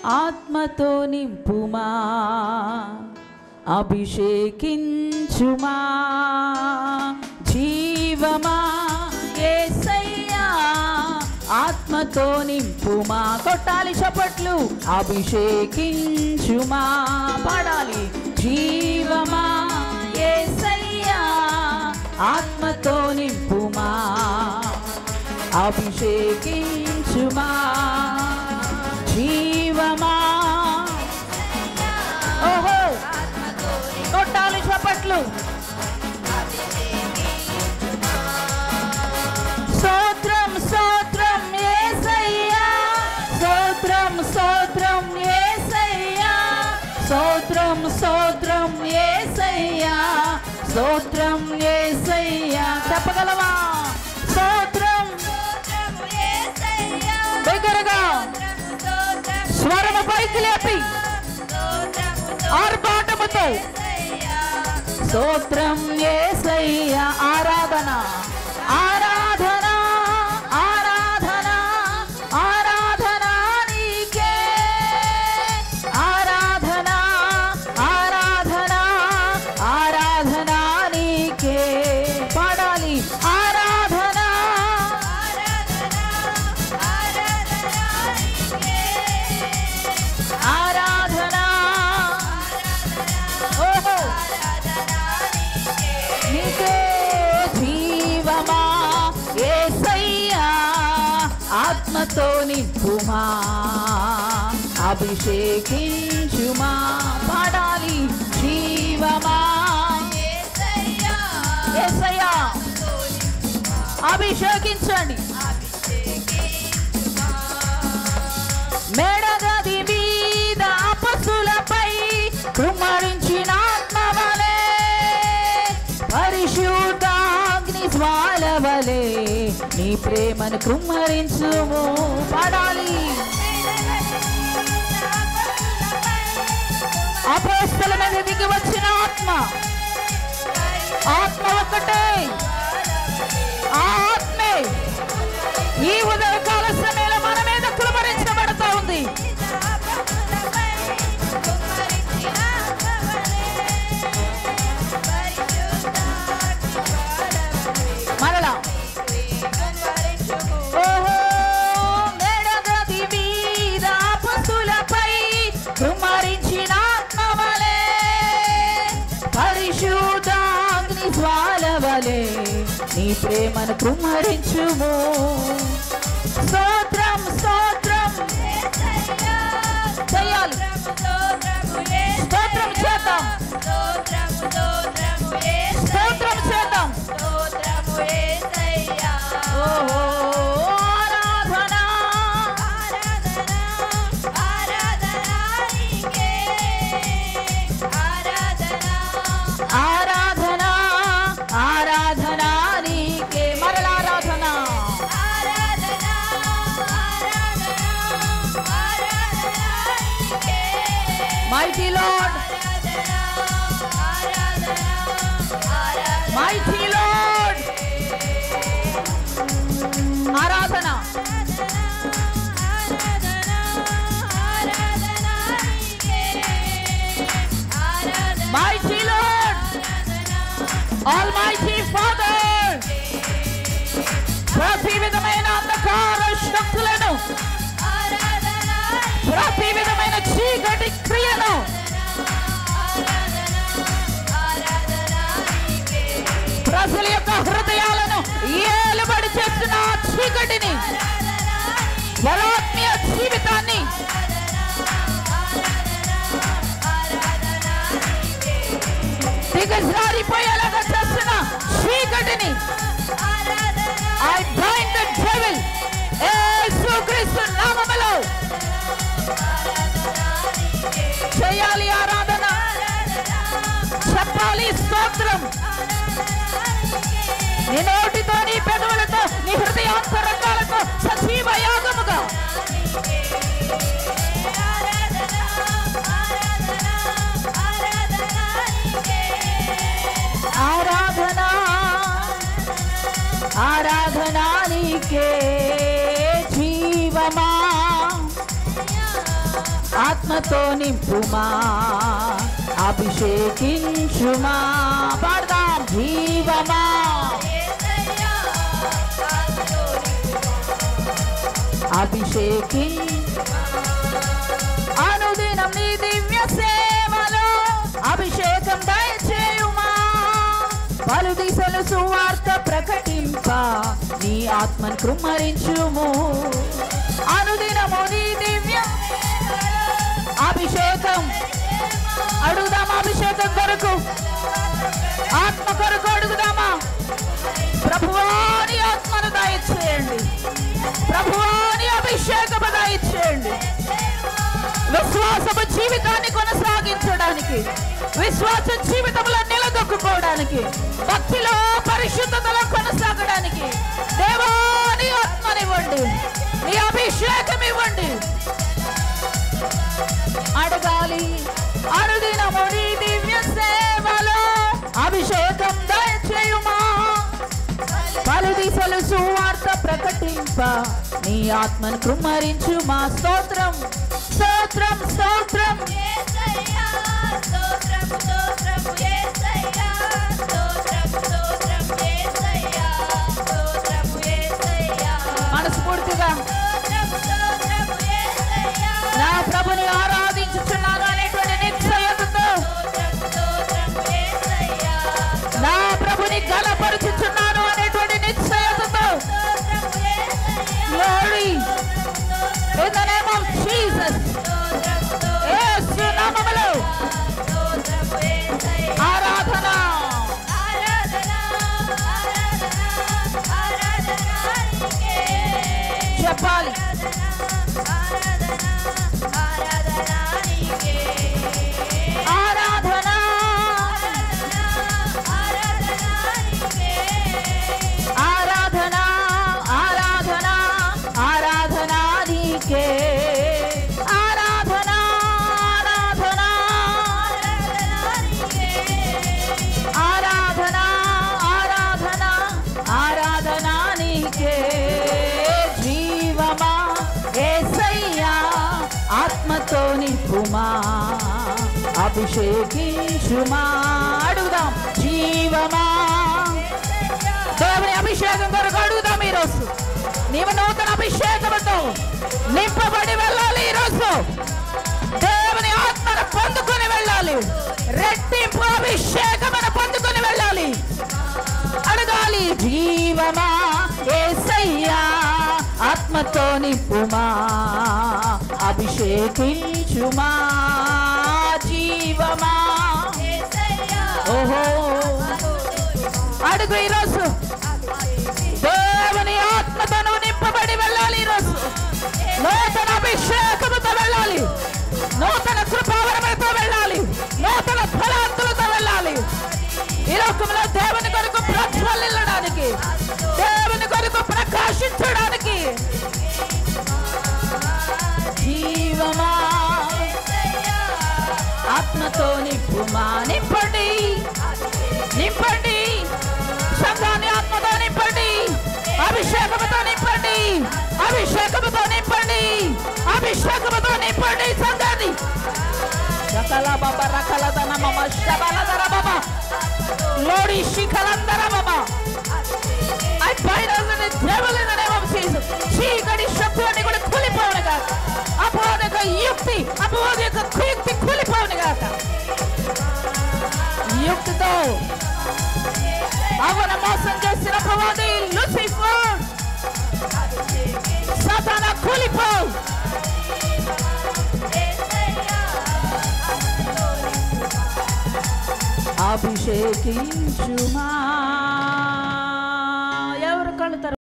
ఆత్మతో నింపుమా, అభిషేకించుమా, జీవమా యేసయ్యా ఆత్మతో నింపుమా. కొట్టాలి చప్పట్లు. అభిషేకించుమా, పాడాలి. జీవమా యేసయ్యా ఆత్మతో నింపుమా, అభిషేకించుమా, జీవమా. ఓహో, కొట్టాలి చప్పట్లు. స్తోత్రం స్తోత్రం యేసయ్యా, స్తోత్రం స్తోత్రం యేసయ్యా, స్తోత్రం స్తోత్రం యేసయ్యా, స్తోత్రం యేసయ్యా. చెప్పగలవా? స్తోత్రం దగ్గరగా స్వరము పైకి లేపి ఆర్భాటముతో స్తోత్రం యేసయ్యా. ఆరాధన ఆరాధన ఆరాధన ఆరాధన నీకే, ఆరాధన ఆరాధన ఆరాధన నీకే. పాడాలి. ఆరాధన ఆరాధన. ఓహో, నీకే. జీవమా యేసయ్యా ఆత్మతో నింపుమా, అభిషేకించుమా. పాడాలి. జీవమా యేసయ్యా అభిషేకించండి. మేడగది మీద అపస్సులపై కుమ్మరించిన ఆత్మవలే, పరిశుద్ధాగ్ని జ్వాలవలే నీ ప్రేమను కుమ్మరించుము. పాడాలి. అపోస్తల మీద దిగి వచ్చిన ఆత్మ, ఆత్మ ఒక్కటే. ఆ ఆత్మే ఈ ఉదయకాల సమయంలో మన మీద కుమ్మరించబడతా ఉంది. మరలా. ఓహో, మేడగది మీద అపస్సులపై కుమ్మరించిన ఆత్మవలే, పరిశుద్ధాగ్ని జ్వాలవలే నీ ప్రేమను కుమ్మరించుము. స్తోత్రం స్తోత్రం చేయాలి. స్తోత్రం చేద్దాం, స్తోత్రం చేద్దాం. ఓహో, ఆరాధన ఆరాధన ఆరాధన నీకే. మరలా ఆరాధన. Mighty Lord, Mighty Lord. ఆరాధన. Mighty Lord, Almighty Father, ప్రతి విధమైన అంధకార శక్తులను, ప్రతి విధమైన చీకటి క్రియను ప్రజల యొక్క హృదయాలను ఏలుబడి చేస్తున్న చీకటిని, వాళ్ళ ఆత్మీయ జీవితాన్ని దిగజారిపోయేలాగా చేస్తున్న చీకటిని I bind the devil యేసుక్రీస్తు నామములో. చేయాలి ఆరాధన, చెప్పాలి స్తోత్రం. నీ నోటితో, నీ పెదవులతో, నీ హృదయాంతరంగాలతో సజీవ యాగముగా ఆరాధన ఆరాధన నీకే. జీవమా ఆత్మతో నింపుమా అభిషేకించుమా పాడదాం జీవమా అనుదినం నీ దివ్య సేవలో అభిషేకం దయచేయుమా పలు దిశలు సువార్త ప్రకటింప నీ ఆత్మను కృమ్మరించుము అనుదినము నీ దివ్య అభిషేకం అడుగుదామా అభిషేకం కొరకు ఆత్మ కొరకు అడుగుదామా ప్రభువా నీ ఆత్మను దయచేయండి ప్రభువా నీ అభిషేకము దయచేయండి విశ్వాసము జీవితాన్ని కొనసాగించడానికి విశ్వాస జీవితంలో నిలదొక్కుకోవడానికి భక్తిలో పరిశుద్ధతలో కొనసాగడానికి దేవా నీ ఆత్మనివ్వండి నీ అభిషేకం ఇవ్వండి అడగాలి అనుదినము నీ దివ్య సేవలో అభిషేకం దయచేయుమా పలు దిశలు సువార్త ప్రకటింప నీ ఆత్మను కృమ్మరించుమా స్తోత్రం స్తోత్రం స్తోత్రం మనస్ఫూర్తిగా నా ప్రభుని ఆరాధించుచున్నాను అనేటువంటి నిశ్చయతతో నా ప్రభుని గలపరుచుచున్నాను అనేటువంటి నిశ్చయతతో Glory in the name of Jesus. యేసు నామములో ఆరాధన చెప్పాలి ఆరాధన ఆరాధన ఆరాధన ఆరాధన నీకే ఆరాధన ఆరాధన ఆరాధన ఆరాధన ఆరాధన నీకే జీవమా యేసయ్యా ఆత్మతో నింపుమా అభిషేకించుమా అడుగుదాం జీవమా దేవుని అభిషేకం కొరకు అడుగుదాం ఈరోజు నీవు నూతన అభిషేకంతో నింపబడి వెళ్ళాలి ఈరోజు దేవుని ఆత్మను పొందుకొని వెళ్ళాలి రెట్టింపు అభిషేకమును పొందుకొని వెళ్ళాలి అడగాలి జీవమా యేసయ్యా ఆత్మతో నింపుమా అభిషేకించుమా జీవమా ఓహో అడుగు ఈరోజు దేవుని ఆత్మతో నింపబడి వెళ్ళాలి ఈరోజు నూతన అభిషేకముతో వెళ్ళాలి నూతన కృపావరములతో వెళ్ళాలి నూతన ఫలాంతులతో వెళ్ళాలి ఈ లోకంలో దేవుని కొరకు ప్రజ్వలిల్లడానికి దేవుని కొరకు ప్రకాశించడానికి జీవమా ఆత్మతో నింపుమా నింపండి నింపండి సంఘాన్ని ఆత్మతో నింపండి అభిషేకముతో నింపండి అభిషేకముతో నింపండి అభిషేకముతో నింపండి సంఘాన్ని రకల బాబా రకల దన మమ శబల దర బాబా లోడి శిఖలందర బాబా I bind us in the devil in the name of Jesus. చీకటి శక్తులన్నీ కూడా కూలిపోవును గాక అపవాది యొక్క యుక్తి అపవాది యొక్క కుయుక్తి కూలిపోవును గాక యుక్తితో అవన మోసం చేసిన అపవాది లూసిఫర్ సాతానా కూలిపో అభిషేకించుమా ఎవరు కళ్ళు